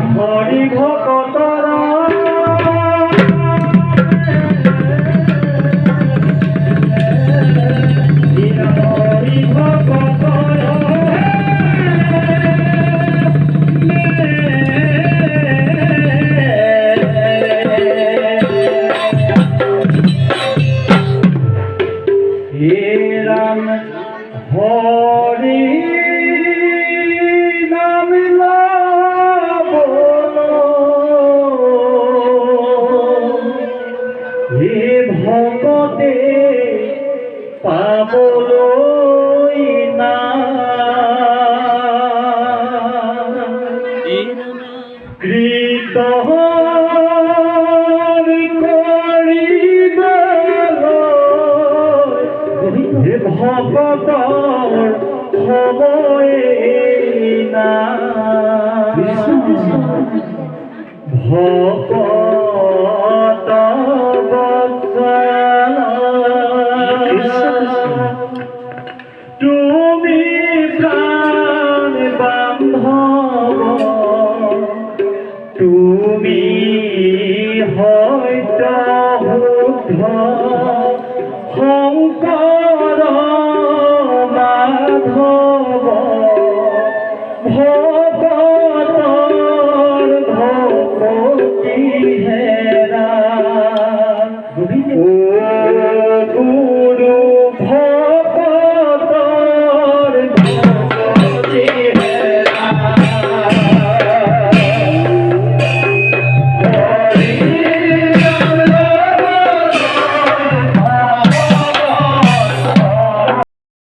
হরি ভকতর হরি ভকতর হে রাম হরি নাম হে ভকতে পাবলই না কৃত হে ভকতর সময়ে না ভকত তুমি প্রাণ বান্ধব তুমি হয়তো